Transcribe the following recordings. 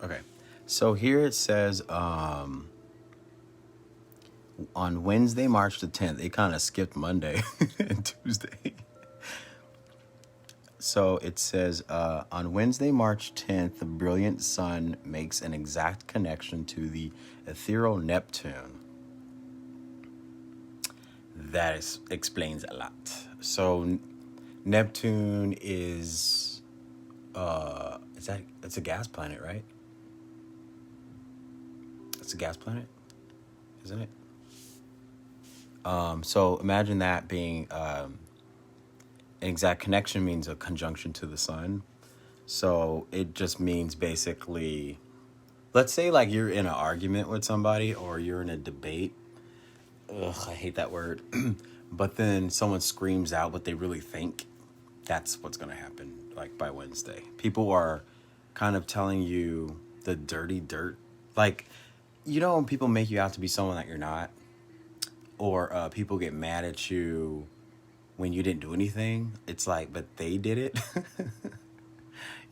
Okay. So here it says on Wednesday, March the 10th, it kind of skipped Monday and Tuesday. So it says on Wednesday, March 10th, the brilliant sun makes an exact connection to the ethereal Neptune. Explains a lot. So Neptune is it's a gas planet, right? It's a gas planet, isn't it? So imagine that being an exact connection means a conjunction to the sun. So it just means basically, let's say like you're in an argument with somebody or you're in a debate. Ugh, I hate that word. But then someone screams out what they really think. That's what's going to happen like by Wednesday. People are kind of telling you the dirty dirt. Like, when people make you out to be someone that you're not, or people get mad at you when you didn't do anything. It's like, but they did it.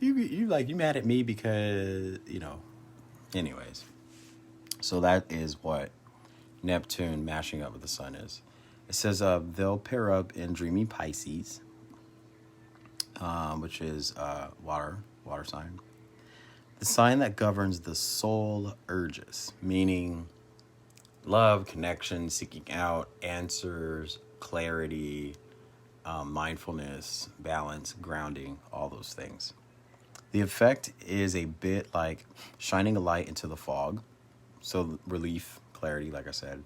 You mad at me because, anyways. So that is what Neptune mashing up with the sun is. It says they'll pair up in dreamy Pisces, which is water sign. The sign that governs the soul urges, meaning love, connection, seeking out, answers, clarity, mindfulness, balance, grounding, all those things. The effect is a bit like shining a light into the fog. So relief, clarity, like I said.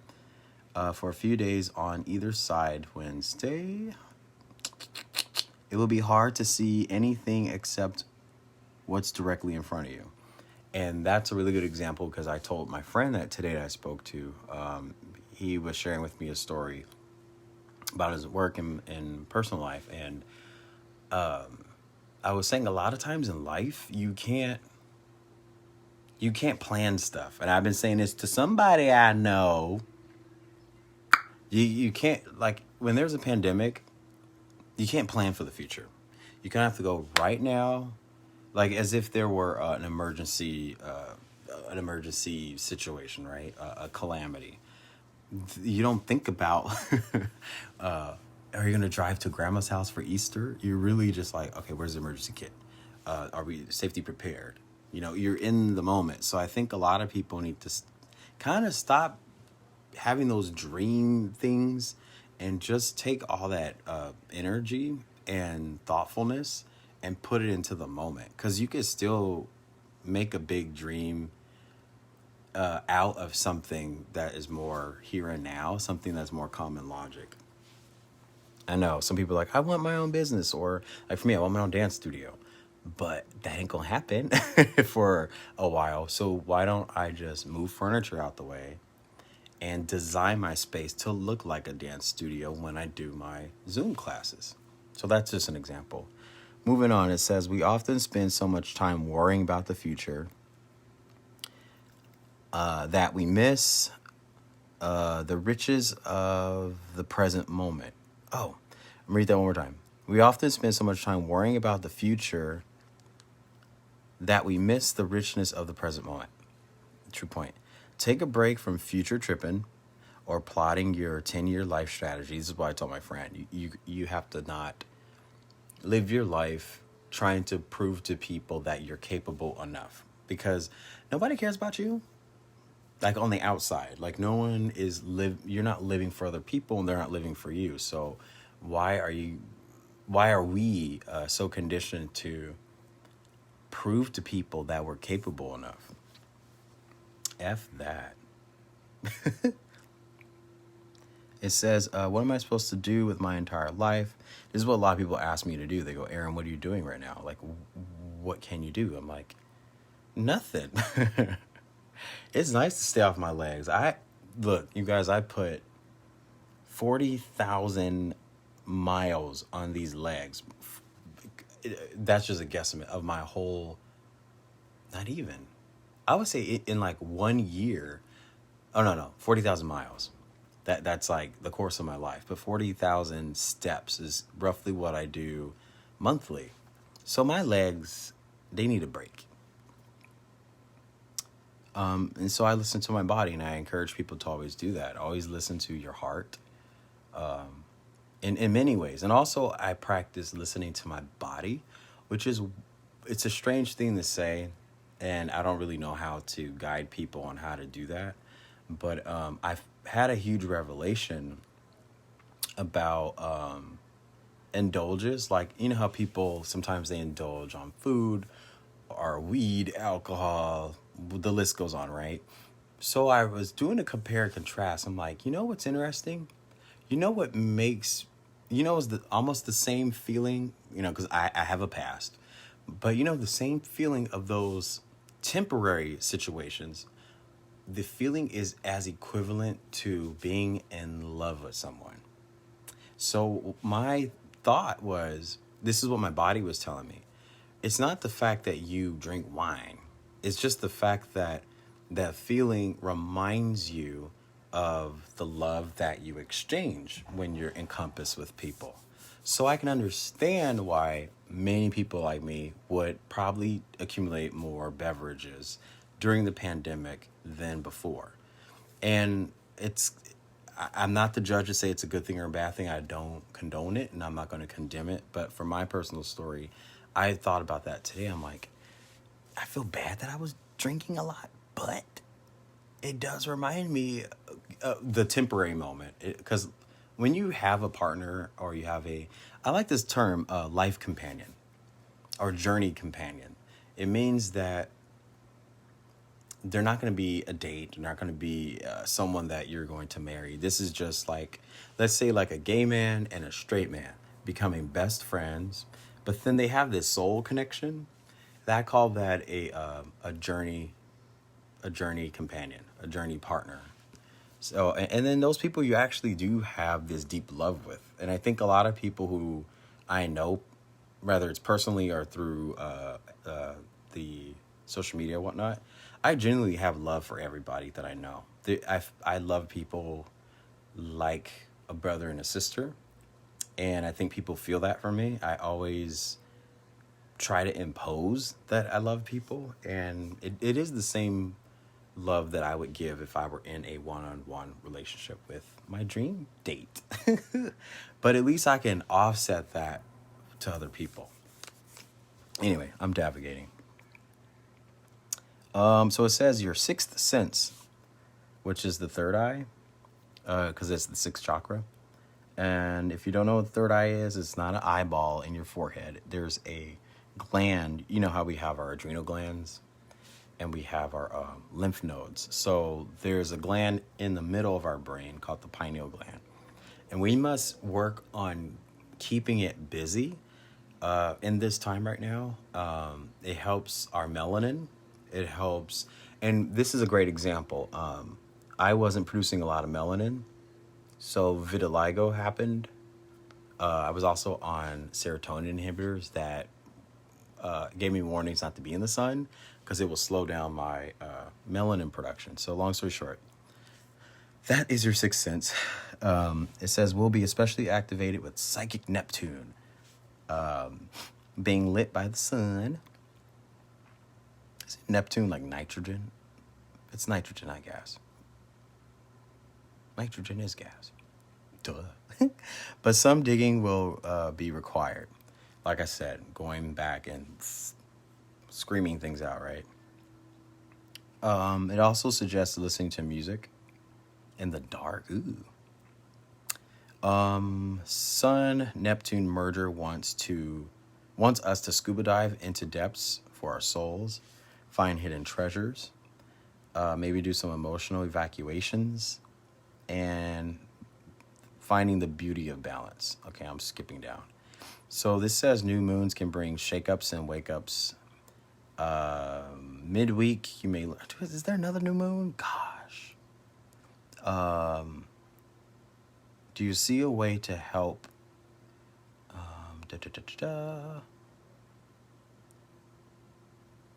For a few days on either side Wednesday, it will be hard to see anything except what's directly in front of you. And that's a really good example because I told my friend that today that I spoke to, he was sharing with me a story about his work and personal life. And I was saying a lot of times in life, you can't plan stuff. And I've been saying this to somebody I know. You can't, like, when there's a pandemic, you can't plan for the future. You kind of have to go right now, like as if there were an emergency situation, right? A calamity. You don't think about, are you going to drive to grandma's house for Easter? You're really just like, okay, where's the emergency kit? Are we safety prepared? You're in the moment. So I think a lot of people need to kind of stop having those dream things and just take all that energy and thoughtfulness and put it into the moment. Because you could still make a big dream out of something that is more here and now, something that's more common logic. I know some people are like, I want my own business, or like for me, I want my own dance studio. But that ain't gonna happen for a while. So why don't I just move furniture out the way and design my space to look like a dance studio when I do my Zoom classes? So that's just an example. Moving on, it says, we often spend so much time worrying about the future that we miss the riches of the present moment. Oh, I'm gonna read that one more time. We often spend so much time worrying about the future that we miss the richness of the present moment. True point. Take a break from future tripping or plotting your 10-year life strategy. This is what I told my friend. You have to not live your life trying to prove to people that you're capable enough, because nobody cares about you. Like on the outside, like no one is you're not living for other people and they're not living for you. So why are we so conditioned to prove to people that we're capable enough? F that. It says, what am I supposed to do with my entire life? This is what a lot of people ask me to do. They go, Aaron, what are you doing right now? Like, what can you do? I'm like, nothing. It's nice to stay off my legs. Look, you guys, I put 40,000 miles on these legs. That's just a guesstimate of my whole, not even. I would say in like 1 year. Oh, no, 40,000 miles. That's like the course of my life. But 40,000 steps is roughly what I do monthly. So my legs, they need a break. And so I listen to my body, and I encourage people to always do that. Always listen to your heart, in many ways. And also I practice listening to my body, which is, it's a strange thing to say, and I don't really know how to guide people on how to do that. But I've had a huge revelation about indulges. Like, you know how people sometimes they indulge on food or weed, alcohol, the list goes on, right? So I was doing a compare and contrast. I'm like, you know what's interesting? You know what makes, is the almost the same feeling, because I have a past, but the same feeling of those temporary situations, the feeling is as equivalent to being in love with someone. So my thought was, this is what my body was telling me. It's not the fact that you drink wine. It's just the fact that that feeling reminds you of the love that you exchange when you're encompassed with people. So I can understand why many people like me would probably accumulate more beverages during the pandemic than before. And I'm not the judge to say it's a good thing or a bad thing. I don't condone it, and I'm not going to condemn it. But for my personal story, I thought about that today. I'm like, I feel bad that I was drinking a lot, but it does remind me the temporary moment. Because when you have a partner, or you have I like this term, life companion or journey companion. It means that they're not going to be a date. They're not going to be someone that you're going to marry. This is just like, let's say, like a gay man and a straight man becoming best friends, but then they have this soul connection. I call that a journey companion, a journey partner. So, and then those people you actually do have this deep love with. And I think a lot of people who I know, whether it's personally or through the social media and whatnot, I genuinely have love for everybody that I know. I love people like a brother and a sister. And I think people feel that from me. I always try to impose that I love people. And it is the same love that I would give if I were in a one-on-one relationship with my dream date. But at least I can offset that to other people. Anyway, I'm navigating. So it says your sixth sense, which is the third eye, because it's the sixth chakra. And if you don't know what the third eye is, it's not an eyeball in your forehead. There's a gland. You know how we have our adrenal glands and we have our lymph nodes. So there's a gland in the middle of our brain called the pineal gland. And we must work on keeping it busy in this time right now. It helps our melanin. It helps. And this is a great example. I wasn't producing a lot of melanin, so vitiligo happened. I was also on serotonin inhibitors that gave me warnings not to be in the sun because it will slow down my melanin production. So long story short, that is your sixth sense. It says we'll be especially activated with psychic Neptune, being lit by the sun. Is Neptune like nitrogen? It's nitrogen, I guess. Nitrogen is gas. Duh. But some digging will be required. Like I said, going back and screaming things out, right? It also suggests listening to music in the dark. Ooh. Sun Neptune merger wants us to scuba dive into depths for our souls, find hidden treasures, maybe do some emotional evacuations, and finding the beauty of balance. Okay, I'm skipping down. So this says new moons can bring shakeups and wake-ups. Midweek, you may... Is there another new moon? Gosh. Do you see a way to help...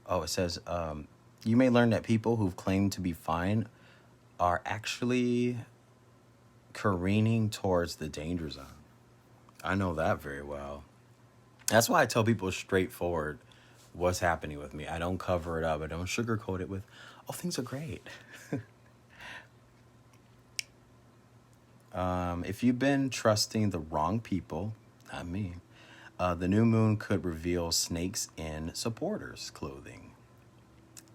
Oh, it says, you may learn that people who've claimed to be fine are actually careening towards the danger zone. I know that very well. That's why I tell people straightforward what's happening with me. I don't cover it up. I don't sugarcoat it with, oh, things are great. If you've been trusting the wrong people, not me, the new moon could reveal snakes in supporters' clothing.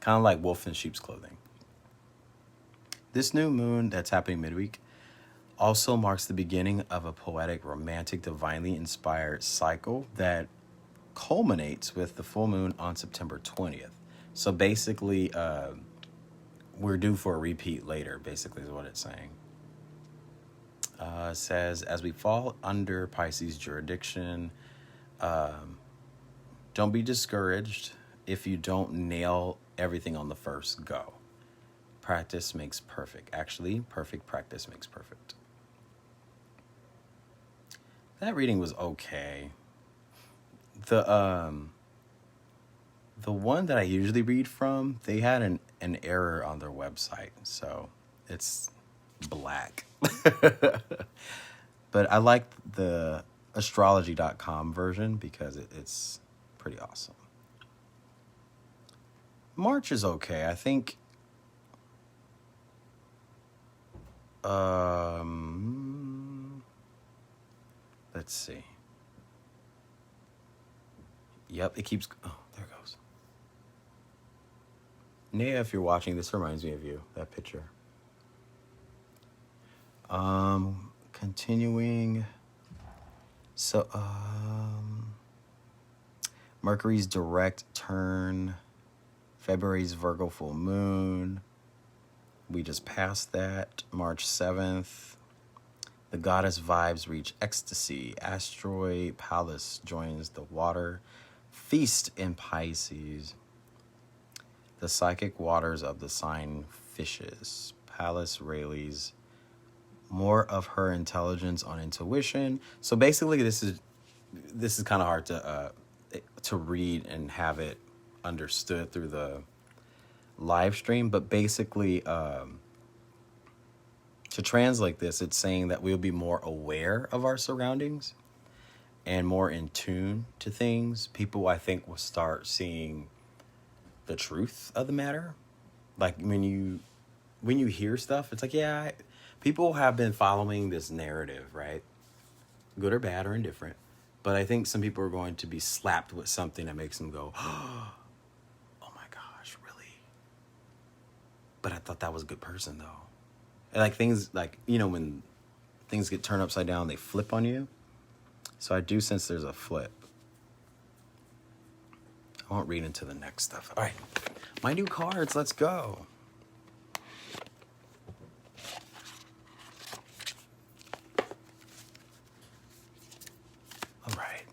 Kind of like wolf in sheep's clothing. This new moon that's happening midweek also marks the beginning of a poetic, romantic, divinely inspired cycle that culminates with the full moon on September 20th. So basically, we're due for a repeat later, basically is what it's saying. It says, as we fall under Pisces jurisdiction, don't be discouraged if you don't nail everything on the first go. Practice makes perfect. Actually, perfect practice makes perfect. That reading was okay. The one that I usually read from, they had an error on their website, so it's black. But I like the astrology.com version because it's pretty awesome. March is okay. I think let's see. Yep, it keeps, oh, there it goes. Naya, if you're watching, this reminds me of you, that picture. Continuing. So, Mercury's direct turn, February's Virgo full moon. We just passed that. March 7th. The goddess vibes reach ecstasy. Asteroid Pallas joins the water feast in Pisces. The psychic waters of the sign fishes. Pallas rallies more of her intelligence on intuition. So basically, this is kind of hard to read and have it understood through the live stream. But basically, to translate this, it's saying that we'll be more aware of our surroundings and more in tune to things. People, I think, will start seeing the truth of the matter. Like when you hear stuff, it's like, yeah, people have been following this narrative, right? Good or bad or indifferent. But I think some people are going to be slapped with something that makes them go, oh my gosh, really? But I thought that was a good person, though. And like things, like, you know, when things get turned upside down, they flip on you. So I do sense there's a flip. I won't read into the next stuff. All right, my new cards, let's go. All right.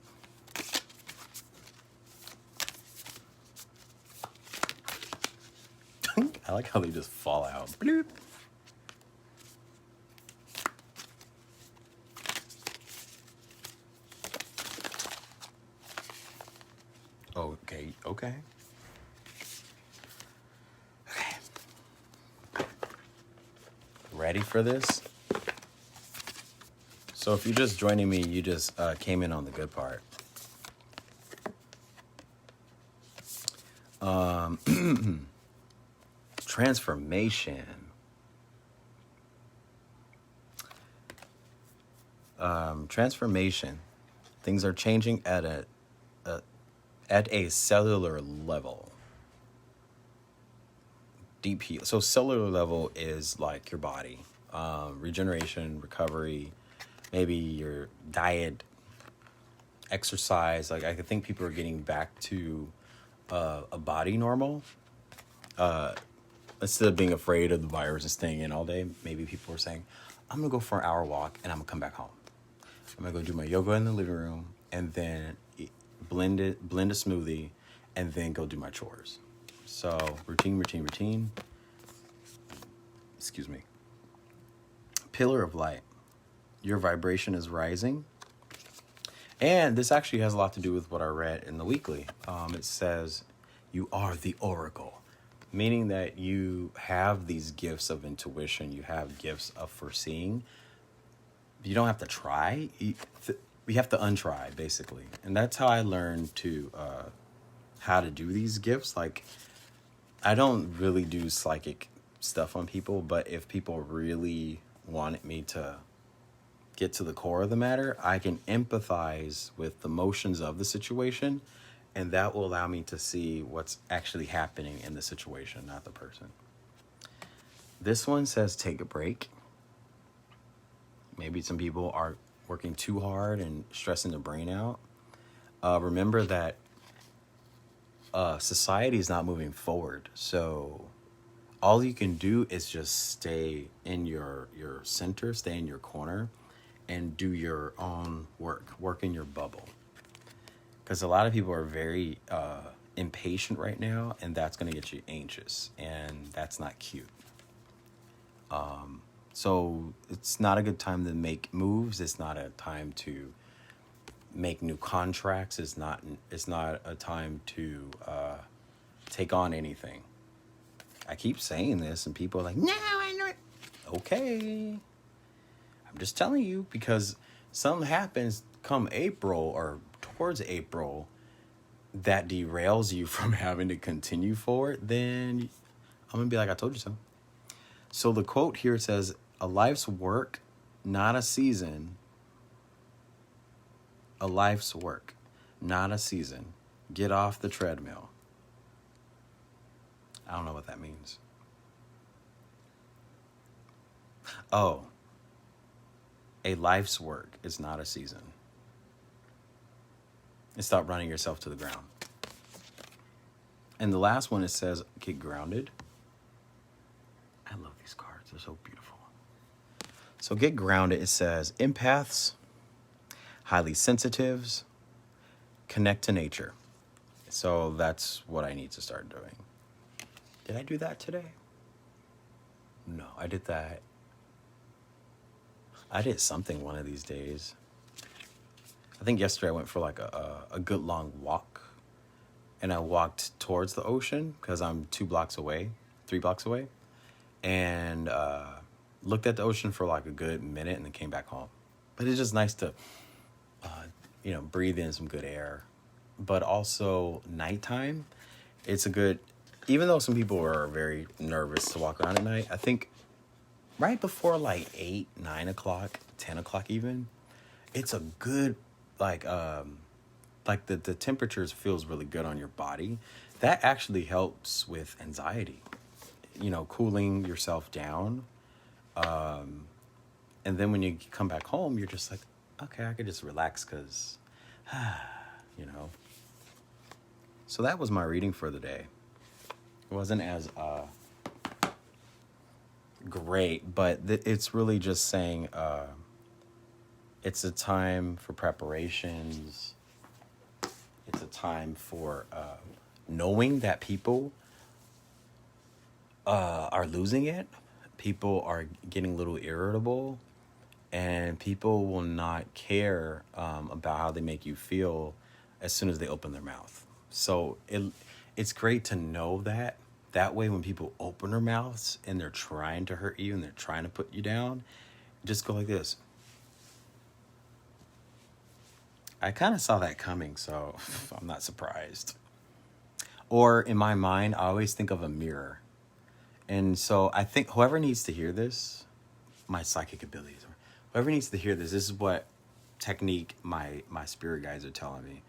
I like how they just fall out. Bloop. Okay. Ready for this? So if you're just joining me, you just came in on the good part. Transformation. Transformation. Things are changing at a cellular level. Deep heal. So cellular level is like your body, regeneration, recovery, maybe your diet, exercise. Like I think people are getting back to a body normal. Instead of being afraid of the virus and staying in all day, maybe people are saying, I'm gonna go for an hour walk and I'm gonna come back home. I'm gonna go do my yoga in the living room and then blend a smoothie and then go do my chores. So routine. Excuse me. Pillar of light. Your vibration is rising. And this actually has a lot to do with what I read in the weekly. It says you are the oracle, meaning that you have these gifts of intuition. You have gifts of foreseeing. You don't have to try. We have to untry, basically. And that's how I learned to how to do these gifts. Like, I don't really do psychic stuff on people, but if people really wanted me to get to the core of the matter, I can empathize with the emotions of the situation, and that will allow me to see what's actually happening in the situation, not the person. This one says take a break. Maybe some people are working too hard and stressing the brain out. Remember that society is not moving forward. So all you can do is just stay in your center, stay in your corner, and do your own work in your bubble. Because a lot of people are very impatient right now, and that's going to get you anxious, and that's not cute. So it's not a good time to make moves. It's not a time to make new contracts. It's not a time to take on anything. I keep saying this, and people are like, "No, I know it." Okay, I'm just telling you, because something happens come April or towards April that derails you from having to continue forward. Then I'm gonna be like, "I told you so." So the quote here says, "A life's work, not a season. A life's work, not a season. Get off the treadmill." I don't know what that means. Oh, a life's work is not a season. And stop running yourself to the ground. And the last one, it says, get grounded. I love these cards. They're so beautiful. So get grounded, it says, empaths, highly sensitives, connect to nature. So that's what I need to start doing. Did I do that today? No, I did that. I did something one of these days. I think yesterday I went for like a good long walk. And I walked towards the ocean because I'm 3 blocks away. And looked at the ocean for like a good minute and then came back home. But it's just nice to, breathe in some good air. But also nighttime, it's a good, even though some people are very nervous to walk around at night, I think right before like 8, 9 o'clock, 10 o'clock even, it's a good, the temperatures feels really good on your body. That actually helps with anxiety, cooling yourself down. And then when you come back home, you're just like, okay, I could just relax because, So that was my reading for the day. It wasn't as great, but it's really just saying it's a time for preparations. It's a time for knowing that people are losing it. People are getting a little irritable, and people will not care about how they make you feel as soon as they open their mouth. So it's great to know that. That way, when people open their mouths and they're trying to hurt you and they're trying to put you down, just go like this. I kind of saw that coming, so I'm not surprised. Or in my mind, I always think of a mirror. And so I think whoever needs to hear this, my psychic abilities, whoever needs to hear this is what technique my spirit guides are telling me.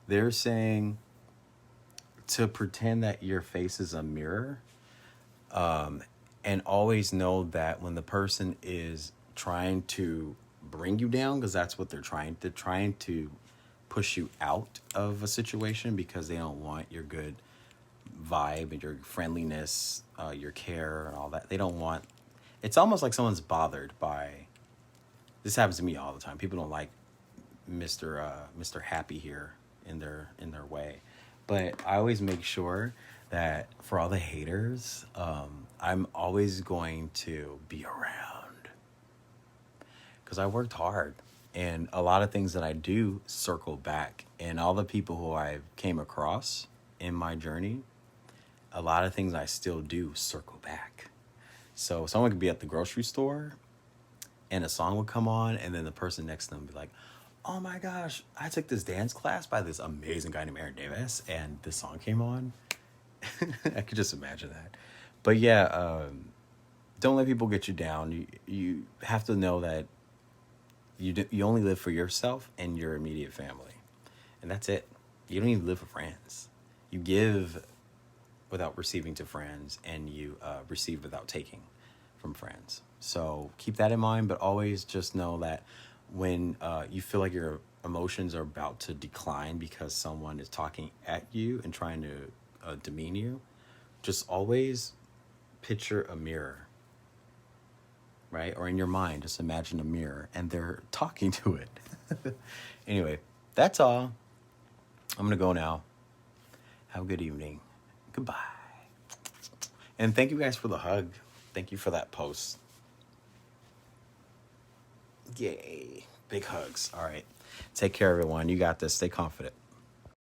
They're saying to pretend that your face is a mirror, and always know that when the person is trying to bring you down, because that's what they're trying to push you out of a situation because they don't want your good vibe and your friendliness, your care and all that. They don't want, it's almost like someone's bothered by, this happens to me all the time. People don't like Mr. Happy here in their way. But I always make sure that for all the haters, I'm always going to be around because I worked hard, and a lot of things that I do circle back, and all the people who I came across in my journey, a lot of things I still do circle back. So someone could be at the grocery store and a song would come on, and then the person next to them would be like, oh my gosh, I took this dance class by this amazing guy named Aaron Davis, and this song came on. I could just imagine that. But yeah, don't let people get you down. You have to know that you only live for yourself and your immediate family, and that's it. You don't even live for friends. You give without receiving to friends, and you receive without taking from friends. So keep that in mind, but always just know that when you feel like your emotions are about to decline because someone is talking at you and trying to demean you, just always picture a mirror, right? Or in your mind, just imagine a mirror and they're talking to it. Anyway, that's all. I'm going to go now. Have a good evening. Goodbye. And thank you guys for the hug. Thank you for that post. Yay. Big hugs. All right. Take care, everyone. You got this. Stay confident.